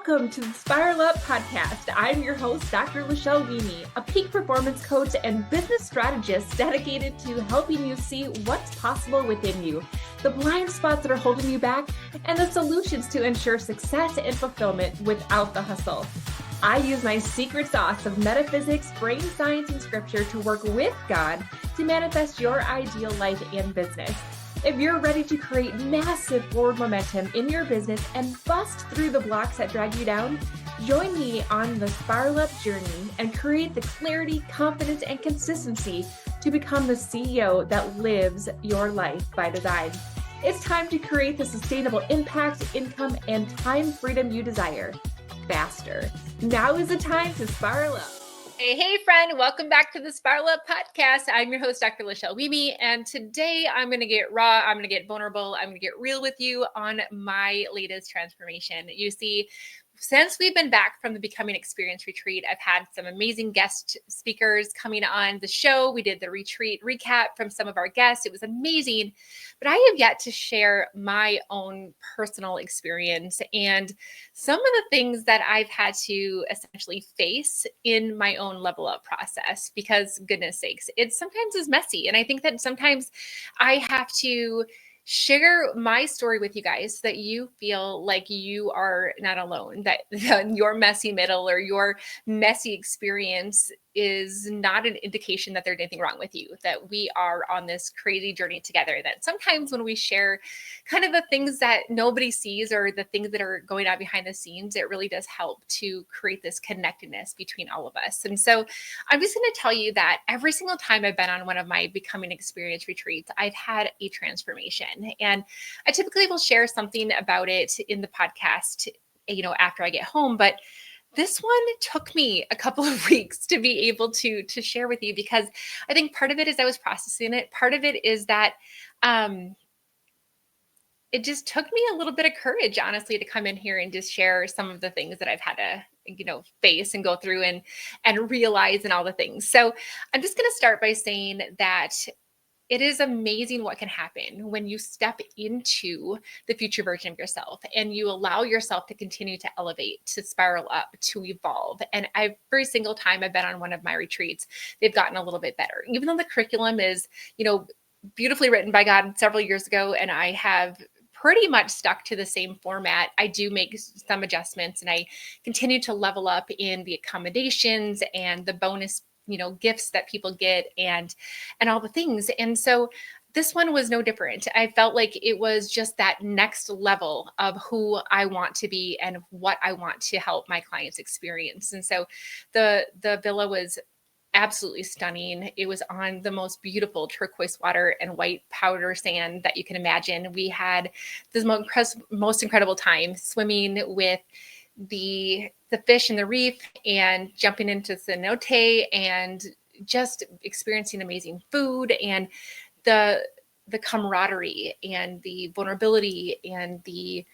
Welcome to the Spiral Up podcast. I'm your host, Dr. Lachelle Weemy, a peak performance coach and business strategist dedicated to helping you see what's possible within you, the blind spots that are holding you back, and the solutions to ensure success and fulfillment without the hustle. I use my secret sauce of metaphysics, brain science, and scripture to work with God to manifest your ideal life and business. If you're ready to create massive forward momentum in your business and bust through the blocks that drag you down, join me on the Spiral Up journey and create the clarity, confidence, and consistency to become the CEO that lives your life by design. It's time to create the sustainable impact, income, and time freedom you desire faster. Now is the time to spiral up. Hey, friend, welcome back to the Spiral Up podcast. I'm your host, Dr. Lachelle Weemy, and today I'm going to get raw, I'm going to get vulnerable, I'm going to get real with you on my latest transformation. You see, since we've been back from the Becoming Experience retreat, I've had some amazing guest speakers coming on the show. We did the retreat recap from some of our guests. It was amazing, but I have yet to share my own personal experience and some of the things that I've had to essentially face in my own level up process, because goodness sakes, it sometimes is messy. And I think that sometimes I have to share my story with you guys so that you feel like you are not alone, that your messy middle or your messy experience is not an indication that there's anything wrong with you, that we are on this crazy journey together. That sometimes when we share kind of the things that nobody sees or the things that are going on behind the scenes, it really does help to create this connectedness between all of us. And so I'm just going to tell you that every single time I've been on one of my Becoming Experience retreats, I've had a transformation. And I typically will share something about it in the podcast, after I get home. But this one took me a couple of weeks to be able to share with you, because I think part of it is I was processing it. Part of it is that it just took me a little bit of courage, honestly, to come in here and just share some of the things that I've had to, face and go through and realize and all the things. So I'm just going to start by saying that it is amazing what can happen when you step into the future version of yourself and you allow yourself to continue to elevate, to spiral up, to evolve. And every single time I've been on one of my retreats, they've gotten a little bit better. Even though the curriculum is, beautifully written by God several years ago, and I have pretty much stuck to the same format, I do make some adjustments and I continue to level up in the accommodations and the bonus gifts that people get and all the things. And so this one was no different. I felt like it was just that next level of who I want to be and what I want to help my clients experience. And so the villa was absolutely stunning. It was on the most beautiful turquoise water and white powder sand that you can imagine. We had the most incredible time swimming with the fish in the reef and jumping into cenote and just experiencing amazing food, and the camaraderie and the vulnerability and the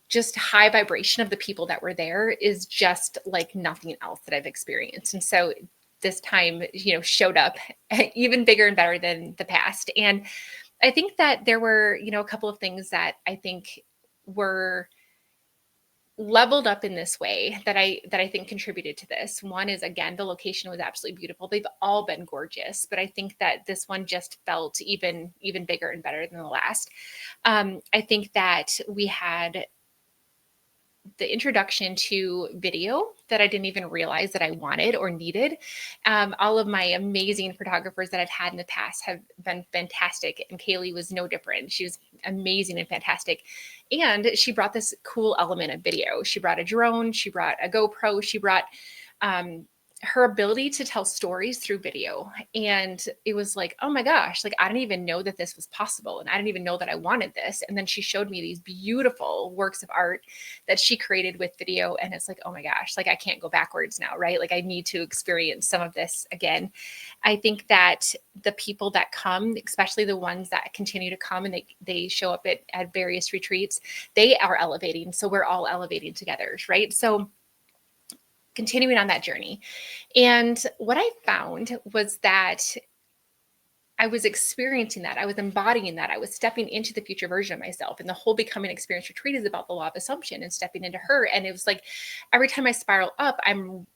just high vibration of the people that were there is just like nothing else that I've experienced. And so this time, showed up even bigger and better than the past. And I think that there were, a couple of things that I think were leveled up in this way that I think contributed to this. One is, again, the location was absolutely beautiful. They've all been gorgeous, but I think that this one just felt even bigger and better than the last. I think that we had the introduction to video that I didn't even realize that I wanted or needed. All of my amazing photographers that I've had in the past have been fantastic. And Kaylee was no different. She was amazing and fantastic. And she brought this cool element of video. She brought a drone, she brought a GoPro, she brought her ability to tell stories through video. And it was like, oh my gosh, like I didn't even know that this was possible. And I didn't even know that I wanted this. And then she showed me these beautiful works of art that she created with video. And it's like, oh my gosh, like I can't go backwards now, right? Like I need to experience some of this again. I think that the people that come, especially the ones that continue to come and they show up at various retreats, they are elevating. So we're all elevating together, right? So continuing on that journey. And what I found was that I was experiencing that. I was embodying that. I was stepping into the future version of myself. And the whole becoming experience retreat is about the law of assumption and stepping into her. And it was like every time I spiral up, I'm,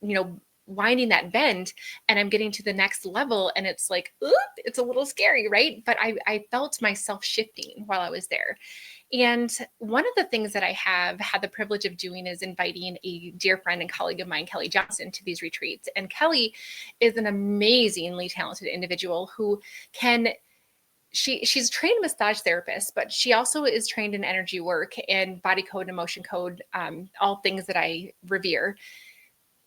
winding that bend and I'm getting to the next level. And it's like, oop, it's a little scary, right? But I felt myself shifting while I was there. And one of the things that I have had the privilege of doing is inviting a dear friend and colleague of mine, Kelly Johnson, to these retreats. And Kelly is an amazingly talented individual who can she's trained massage therapist, but she also is trained in energy work and body code and emotion code, all things that I revere.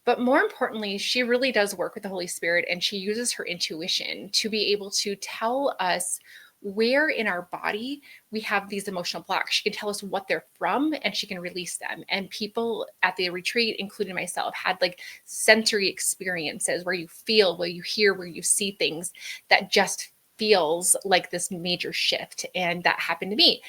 But more importantly, she really does work with the Holy Spirit, and she uses her intuition to be able to tell us where in our body we have these emotional blocks. She can tell us what they're from and she can release them. And people at the retreat, including myself, had like sensory experiences where you feel, where you hear, where you see things that just feels like this major shift. And that happened to me.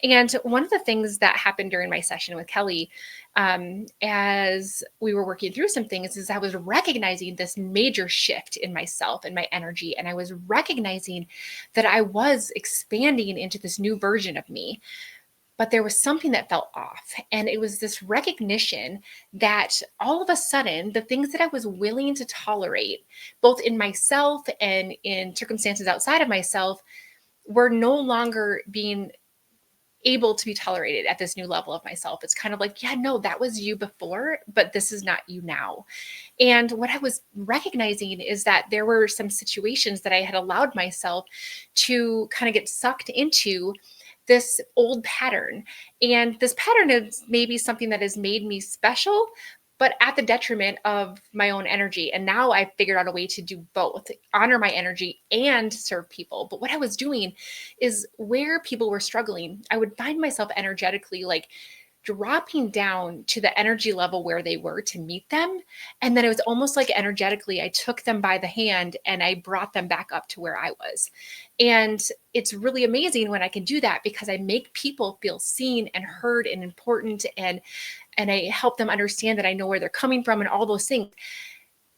And one of the things that happened during my session with Kelly, as we were working through some things, is I was recognizing this major shift in myself and my energy. And I was recognizing that I was expanding into this new version of me. But there was something that felt off. And it was this recognition that all of a sudden, the things that I was willing to tolerate, both in myself and in circumstances outside of myself, were no longer being able to be tolerated at this new level of myself. It's kind of like, yeah, no, that was you before, but this is not you now. And what I was recognizing is that there were some situations that I had allowed myself to kind of get sucked into this old pattern. And this pattern is maybe something that has made me special, but at the detriment of my own energy. And now I've figured out a way to do both, honor my energy and serve people. But what I was doing is where people were struggling, I would find myself energetically like dropping down to the energy level where they were to meet them. And then it was almost like energetically, I took them by the hand and I brought them back up to where I was. And it's really amazing when I can do that because I make people feel seen and heard and important, and I help them understand that I know where they're coming from and all those things.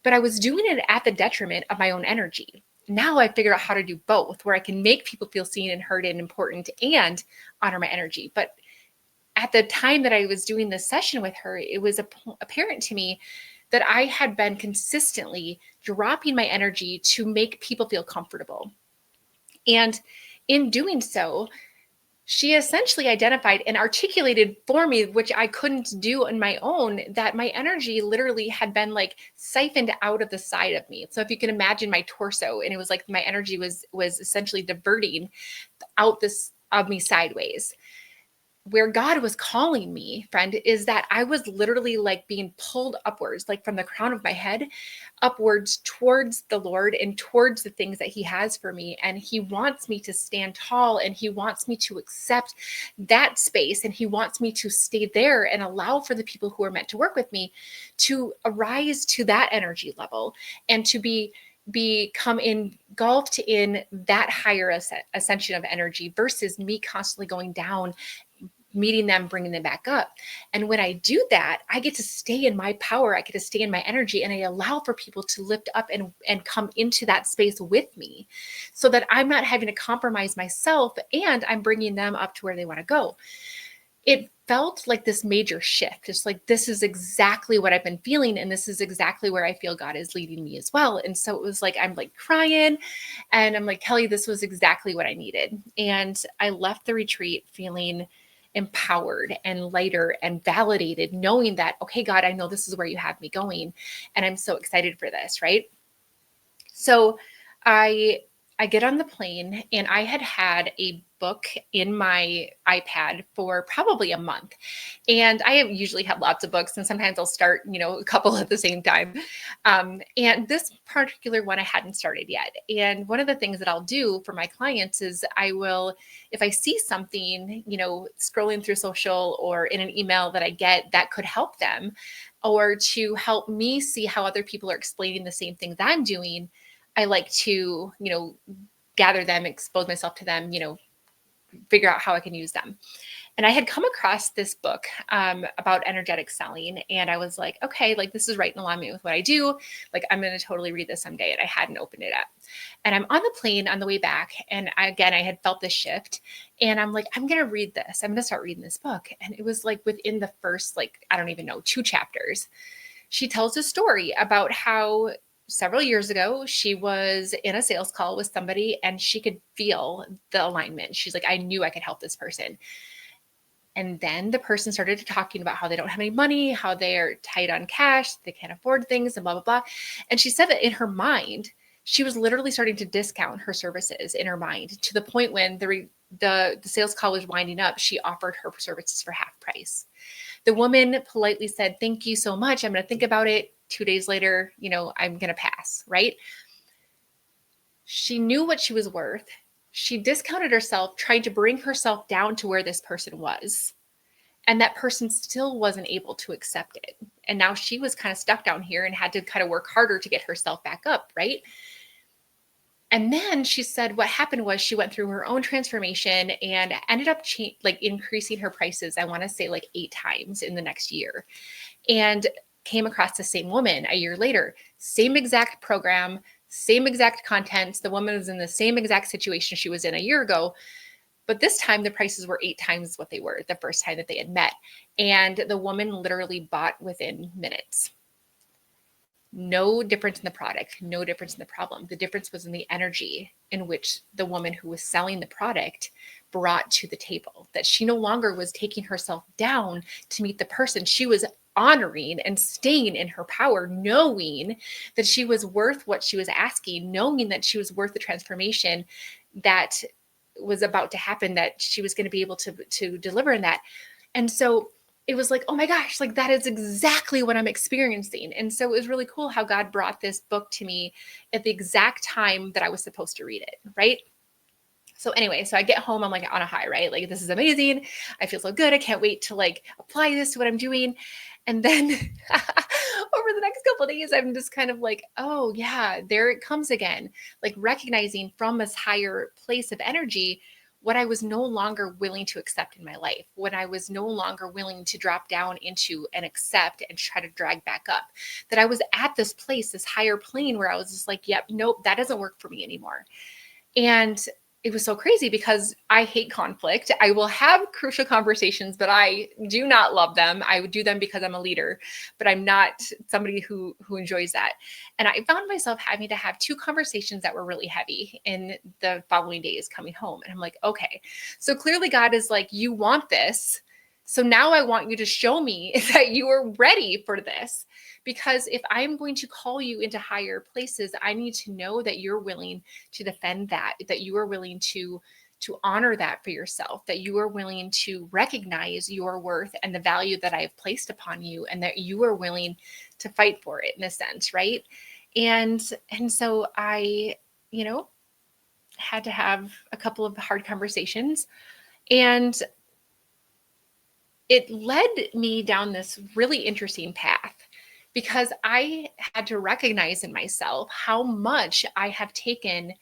But I was doing it at the detriment of my own energy. Now I figured out how to do both, where I can make people feel seen and heard and important and honor my energy. But at the time that I was doing this session with her, it was apparent to me that I had been consistently dropping my energy to make people feel comfortable. And in doing so, she essentially identified and articulated for me, which I couldn't do on my own, that my energy literally had been like siphoned out of the side of me. So if you can imagine my torso, and it was like my energy was essentially diverting out this of me sideways. Where God was calling me, friend, is that I was literally like being pulled upwards, like from the crown of my head upwards towards the Lord and towards the things that He has for me. And He wants me to stand tall, and He wants me to accept that space, and He wants me to stay there and allow for the people who are meant to work with me to arise to that energy level and to become engulfed in that higher ascension of energy versus me constantly going down, meeting them, bringing them back up. And when I do that, I get to stay in my power. I get to stay in my energy, and I allow for people to lift up and come into that space with me so that I'm not having to compromise myself, and I'm bringing them up to where they want to go. It felt like this major shift. It's like, this is exactly what I've been feeling. And this is exactly where I feel God is leading me as well. And so it was like, I'm like crying and I'm like, Kelly, this was exactly what I needed. And I left the retreat feeling empowered and lighter and validated, knowing that, okay, God, I know this is where you have me going. And I'm so excited for this. Right. So I get on the plane, and I had a book in my iPad for probably a month. And I usually have lots of books, and sometimes I'll start, a couple at the same time. And this particular one I hadn't started yet. And one of the things that I'll do for my clients is I will, if I see something, scrolling through social or in an email that I get that could help them, or to help me see how other people are explaining the same things I'm doing, I like to, gather them, expose myself to them, figure out how I can use them. And I had come across this book about energetic selling. And I was like, okay, like this is right in alignment with what I do. Like I'm going to totally read this someday. And I hadn't opened it up. And I'm on the plane on the way back. And I had felt this shift. And I'm like, I'm going to read this. I'm going to start reading this book. And it was like within the first, like, I don't even know, 2 chapters, she tells a story about how several years ago she was in a sales call with somebody and she could feel the alignment. She's like, I knew I could help this person. And then the person started talking about how they don't have any money, how they're tight on cash, they can't afford things, and blah, blah, blah. And she said that in her mind, she was literally starting to discount her services in her mind to the point when the sales call was winding up, she offered her services for half price. The woman politely said, thank you so much. I'm going to think about it. 2 days later, I'm going to pass, right? She knew what she was worth. She discounted herself, trying to bring herself down to where this person was. And that person still wasn't able to accept it. And now she was kind of stuck down here and had to kind of work harder to get herself back up, right? And then she said what happened was she went through her own transformation and ended up increasing her prices, I want to say like 8 times in the next year. And came across the same woman a year later, same exact program, same exact content. The woman was in the same exact situation she was in a year ago. But this time the prices were 8 times what they were the first time that they had met. And the woman literally bought within minutes. No difference in the product, no difference in the problem. The difference was in the energy in which the woman who was selling the product brought to the table, that she no longer was taking herself down to meet the person. She was honoring and staying in her power, knowing that she was worth what she was asking, knowing that she was worth the transformation that was about to happen, that she was going to be able to deliver in that. And so it was like, oh my gosh, like that is exactly what I'm experiencing. And so it was really cool how God brought this book to me at the exact time that I was supposed to read it, right? So anyway, so I get home, I'm like on a high, right? Like this is amazing. I feel so good. I can't wait to like apply this to what I'm doing. And then over the next couple of days, I'm just kind of like, oh yeah, there it comes again. Like recognizing from this higher place of energy what I was no longer willing to accept in my life, when I was no longer willing to drop down into and accept and try to drag back up, that I was at this place, this higher plane where I was just like, yep, nope, that doesn't work for me anymore. And it was so crazy because I hate conflict. I will have crucial conversations, but I do not love them. I would do them because I'm a leader, but I'm not somebody who enjoys that. And I found myself having to have 2 conversations that were really heavy in the following days coming home. And I'm like, okay, so clearly God is like, you want this. So now I want you to show me that you are ready for this. Because if I'm going to call you into higher places, I need to know that you're willing to defend that you are willing to honor that for yourself, that you are willing to recognize your worth and the value that I've placed upon you, and that you are willing to fight for it in a sense, right? And so I, had to have a couple of hard conversations, and it led me down this really interesting path, because I had to recognize in myself how much I have taken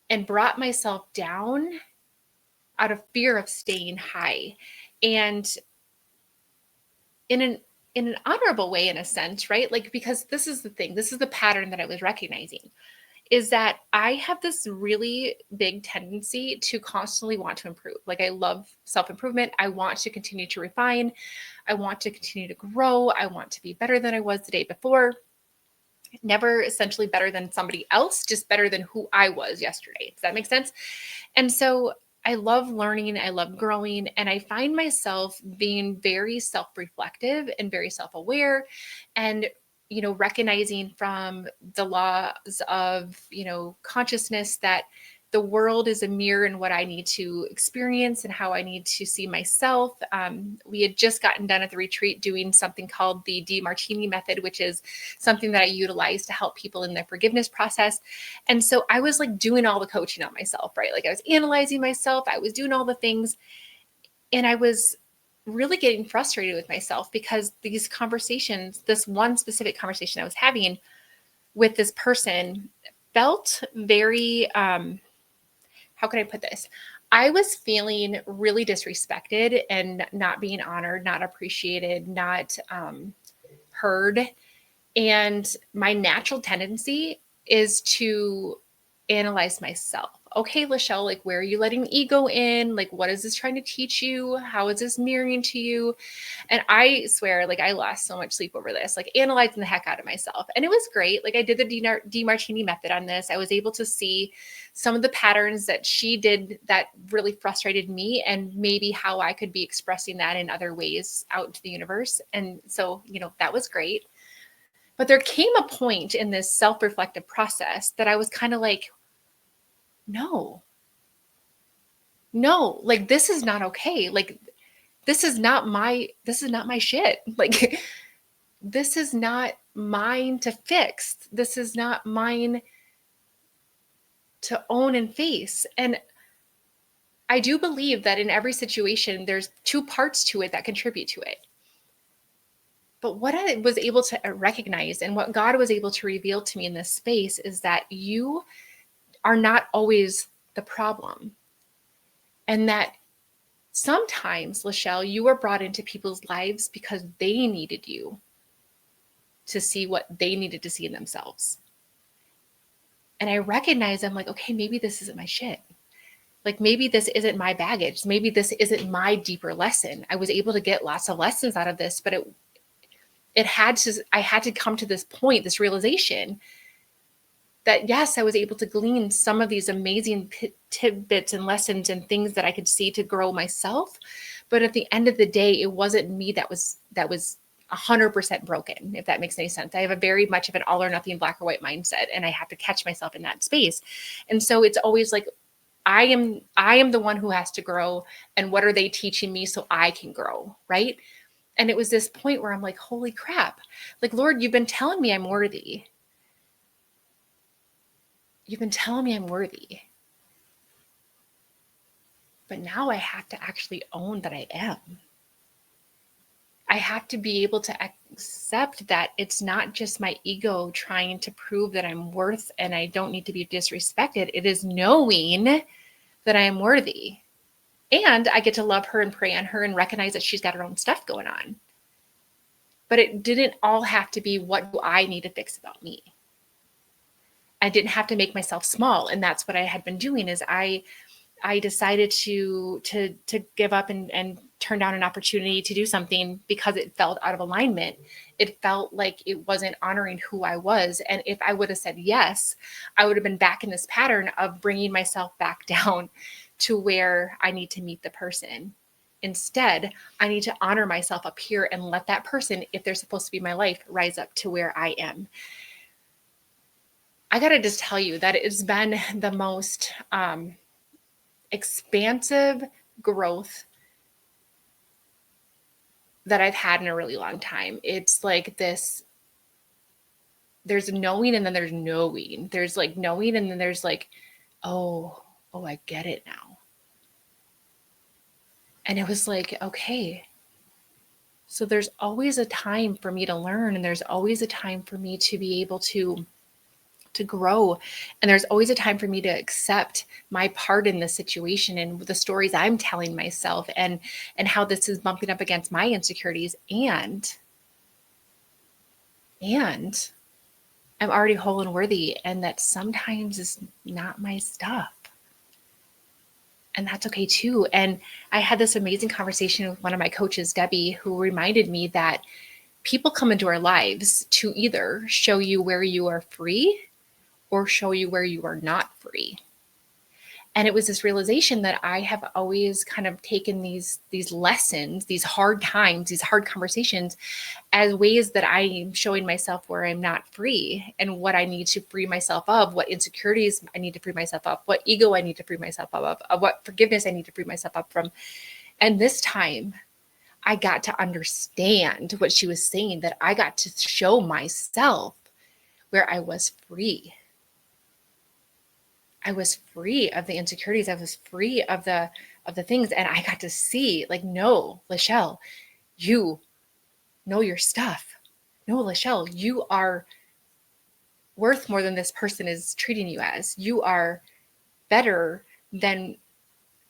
and brought myself down out of fear of staying high. And in an honorable way, in a sense, right? Like, because this is the thing, this is the pattern that I was recognizing, is that I have this really big tendency to constantly want to improve. Like, I love self-improvement. I want to continue to refine. I want to continue to grow. I want to be better than I was the day before. Never essentially better than somebody else, just better than who I was yesterday. Does that make sense? And so I love learning, I love growing, and I find myself being very self-reflective and very self-aware, and recognizing from the laws of, consciousness, that the world is a mirror in what I need to experience and how I need to see myself. We had just gotten done at the retreat doing something called the DeMartini method, which is something that I utilize to help people in their forgiveness process. And so I was like doing all the coaching on myself, right? Like I was analyzing myself, I was doing all the things, and I was really getting frustrated with myself because these conversations, this one specific conversation I was having with this person, felt very, how can I put this? I was feeling really disrespected and not being honored, not appreciated, not heard. And my natural tendency is to analyze myself. Okay, Lachelle, like, where are you letting ego in? Like, what is this trying to teach you? How is this mirroring to you? And I swear, like, I lost so much sleep over this, like analyzing the heck out of myself. And it was great. Like, I did the DeMartini method on this. I was able to see some of the patterns that she did that really frustrated me, and maybe how I could be expressing that in other ways out into the universe. And so, that was great. But there came a point in this self-reflective process that I was kind of like, no, no, like, this is not okay. Like, this is not my shit. Like, this is not mine to fix. This is not mine to own and face. And I do believe that in every situation, there's two parts to it that contribute to it. But what I was able to recognize, and what God was able to reveal to me in this space, is that you are not always the problem. And that sometimes, Lachelle, you were brought into people's lives because they needed you to see what they needed to see in themselves. And I recognize, I'm like, okay, maybe this isn't my shit. Like, maybe this isn't my baggage. Maybe this isn't my deeper lesson. I was able to get lots of lessons out of this, but I had to come to this point, this realization that, yes, I was able to glean some of these amazing tidbits and lessons and things that I could see to grow myself. But at the end of the day, it wasn't me that was 100% broken, if that makes any sense. I have a very much of an all or nothing, black or white mindset, and I have to catch myself in that space. And so it's always like, I am the one who has to grow, and what are they teaching me so I can grow, right? And it was this point where I'm like, holy crap. Like, Lord, you've been telling me I'm worthy. You've been telling me I'm worthy. But now I have to actually own that I am. I have to be able to accept that it's not just my ego trying to prove that I'm worth and I don't need to be disrespected. It is knowing that I am worthy. And I get to love her and pray on her and recognize that she's got her own stuff going on. But it didn't all have to be, what do I need to fix about me? I didn't have to make myself small. And that's what I had been doing, is I decided to give up and turn down an opportunity to do something because it felt out of alignment. It felt like it wasn't honoring who I was. And if I would have said yes, I would have been back in this pattern of bringing myself back down to where I need to meet the person. Instead, I need to honor myself up here and let that person, if they're supposed to be my life, rise up to where I am. I got to just tell you that it's been the most expansive growth that I've had in a really long time. It's like this, there's knowing and then there's knowing. There's like knowing and then there's like, oh, I get it now. And it was like, okay, so there's always a time for me to learn, and there's always a time for me to be able to grow. And there's always a time for me to accept my part in the situation and the stories I'm telling myself, and how this is bumping up against my insecurities. And I'm already whole and worthy, and that sometimes is not my stuff. And that's okay too. And I had this amazing conversation with one of my coaches, Debbie, who reminded me that people come into our lives to either show you where you are free or show you where you are not free. And it was this realization that I have always kind of taken these lessons, these hard times, these hard conversations, as ways that I am showing myself where I'm not free, and what I need to free myself of, what insecurities I need to free myself of, what ego I need to free myself of what forgiveness I need to free myself up from. And this time I got to understand what she was saying, that I got to show myself where I was free. I was free of the insecurities. I was free of the things. And I got to see, like, no, Lachelle, you know your stuff. No, Lachelle, you are worth more than this person is treating you as. You are better than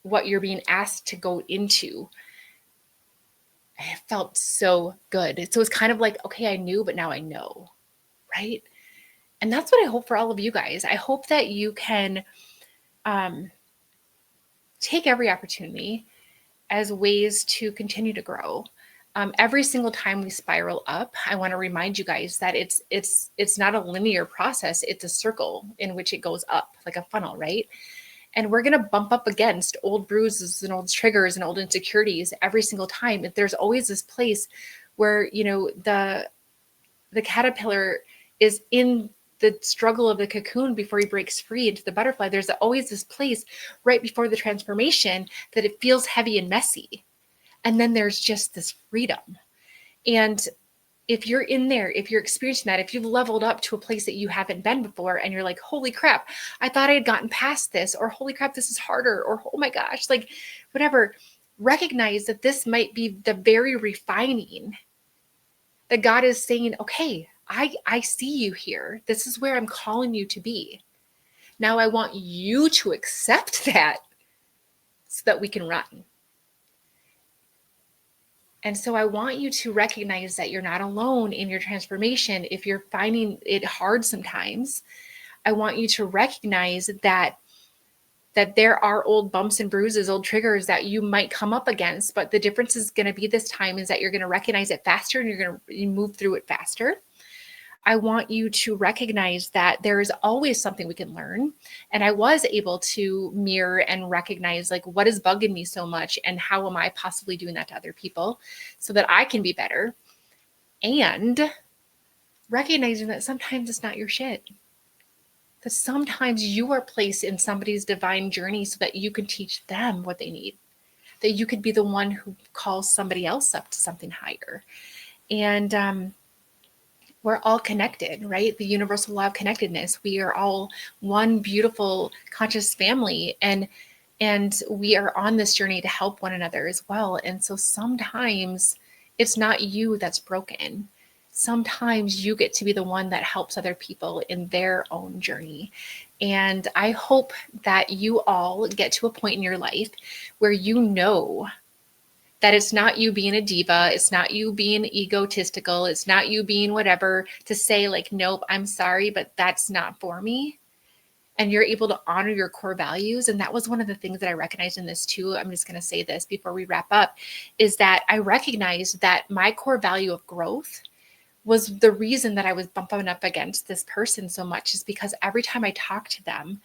what you're being asked to go into. It felt so good. So it's kind of like, okay, I knew, but now I know, right? And that's what I hope for all of you guys. I hope that you can take every opportunity as ways to continue to grow. Every single time we spiral up, I want to remind you guys that it's not a linear process. It's a circle in which it goes up like a funnel, right? And we're going to bump up against old bruises and old triggers and old insecurities every single time. There's always this place where, the caterpillar is in the struggle of the cocoon before he breaks free into the butterfly. There's always this place right before the transformation that it feels heavy and messy. And then there's just this freedom. And if you're in there, if you're experiencing that, if you've leveled up to a place that you haven't been before and you're like, holy crap, I thought I had gotten past this, or holy crap, this is harder, or oh my gosh, like whatever, recognize that this might be the very refining that God is saying, okay, I see you here. This is where I'm calling you to be. Now I want you to accept that so that we can run. And so I want you to recognize that you're not alone in your transformation. If you're finding it hard sometimes, I want you to recognize that there are old bumps and bruises, old triggers that you might come up against, but the difference is going to be this time is that you're going to recognize it faster and you're going to move through it faster. I want you to recognize that there is always something we can learn. And I was able to mirror and recognize like what is bugging me so much and how am I possibly doing that to other people so that I can be better. And recognizing that sometimes it's not your shit. That sometimes you are placed in somebody's divine journey so that you can teach them what they need. That you could be the one who calls somebody else up to something higher. And we're all connected, right? The universal law of connectedness. We are all one beautiful conscious family, and we are on this journey to help one another as well. And so sometimes it's not you that's broken. Sometimes you get to be the one that helps other people in their own journey. And I hope that you all get to a point in your life where you know that it's not you being a diva, it's not you being egotistical, it's not you being whatever to say like, nope, I'm sorry, but that's not for me. And you're able to honor your core values. And that was one of the things that I recognized in this too. I'm just going to say this before we wrap up, is that I recognized that my core value of growth was the reason that I was bumping up against this person so much, is because every time I talked to them,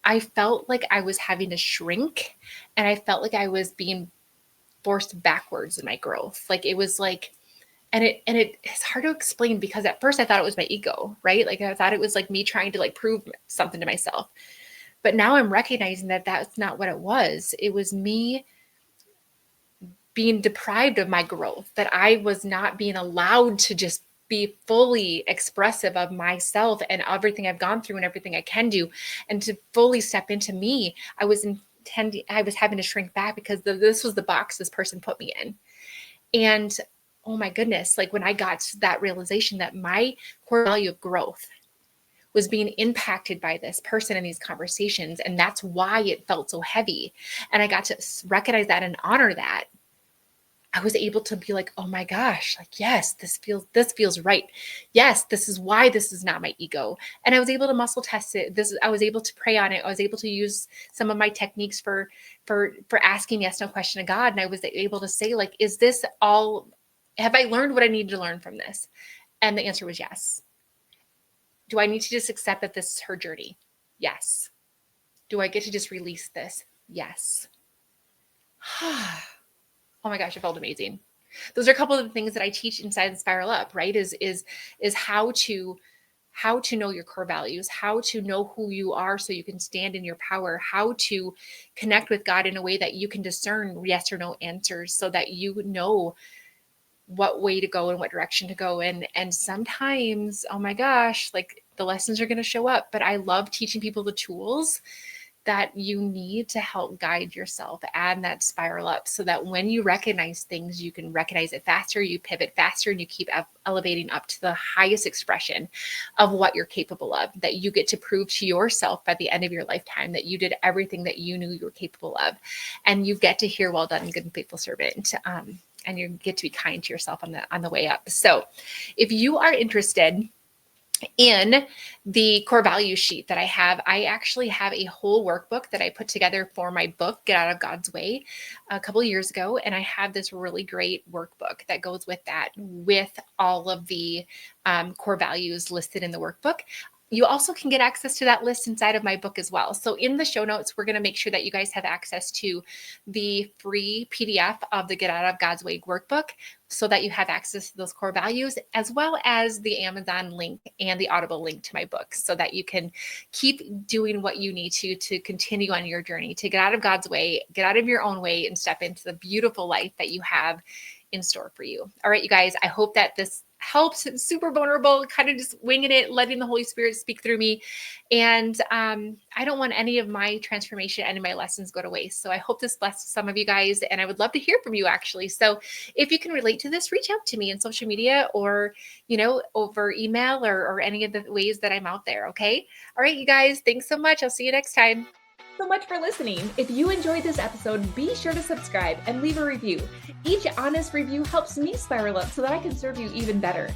I felt like I was having to shrink, and I felt like I was being forced backwards in my growth. Like it was like, and it's hard to explain because at first I thought it was my ego, right? Like I thought it was like me trying to like prove something to myself. But now I'm recognizing that that's not what it was. It was me being deprived of my growth, that I was not being allowed to just be fully expressive of myself and everything I've gone through and everything I can do, and to fully step into me. I was having to shrink back because this was the box this person put me in. And oh my goodness, like when I got to that realization that my core value of growth was being impacted by this person in these conversations, and that's why it felt so heavy. And I got to recognize that and honor that. I was able to be like, oh my gosh, like, yes, this feels right. Yes, this is why this is not my ego. And I was able to muscle test it. I was able to pray on it. I was able to use some of my techniques for asking yes, no question to God. And I was able to say like, is this all, have I learned what I need to learn from this? And the answer was yes. Do I need to just accept that this is her journey? Yes. Do I get to just release this? Yes. Oh my gosh, it felt amazing. Those are a couple of the things that I teach inside the Spiral Up, right? Is how to know your core values, how to know who you are so you can stand in your power, how to connect with God in a way that you can discern yes or no answers so that you know what way to go and what direction to go in. And sometimes, oh my gosh, like the lessons are going to show up, but I love teaching people the tools that you need to help guide yourself and that spiral up, so that when you recognize things, you can recognize it faster, you pivot faster, and you keep elevating up to the highest expression of what you're capable of, that you get to prove to yourself by the end of your lifetime that you did everything that you knew you were capable of. And you get to hear, well done, good and faithful servant. And you get to be kind to yourself on the way up. So if you are interested in the core value sheet that I actually have a whole workbook that I put together for my book, Get Out of God's Way, a couple of years ago. And I have this really great workbook that goes with that, with all of the core values listed in the workbook. You also can get access to that list inside of my book as well. So in the show notes, we're going to make sure that you guys have access to the free PDF of the Get Out of God's Way workbook, so that you have access to those core values, as well as the Amazon link and the Audible link to my book, so that you can keep doing what you need to continue on your journey, to get out of God's way, get out of your own way, and step into the beautiful life that you have in store for you. All right, you guys, I hope that this helps. It's super vulnerable, kind of just winging it, letting the Holy Spirit speak through me. And I don't want any of my transformation, any of my lessons go to waste. So I hope this blessed some of you guys, and I would love to hear from you, actually. So if you can relate to this, reach out to me in social media, or, over email, or any of the ways that I'm out there. Okay. All right, you guys, thanks so much. I'll see you next time. So much for listening. If you enjoyed this episode, be sure to subscribe and leave a review. Each honest review helps me spiral up so that I can serve you even better.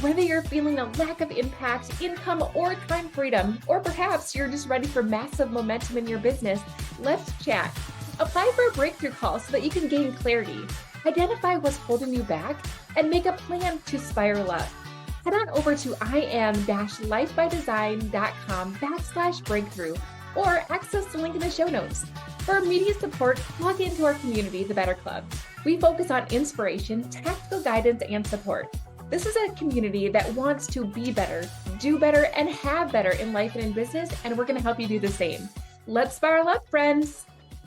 Whether you're feeling a lack of impact, income, or time freedom, or perhaps you're just ready for massive momentum in your business, let's chat. Apply for a breakthrough call so that you can gain clarity, identify what's holding you back, and make a plan to spiral up. Head on over to im-lifebydesign.com/breakthrough, or access the link in the show notes. For immediate support, log into our community, the Better Club. We focus on inspiration, tactical guidance, and support. This is a community that wants to be better, do better, and have better in life and in business, and we're going to help you do the same. Let's spiral up, friends.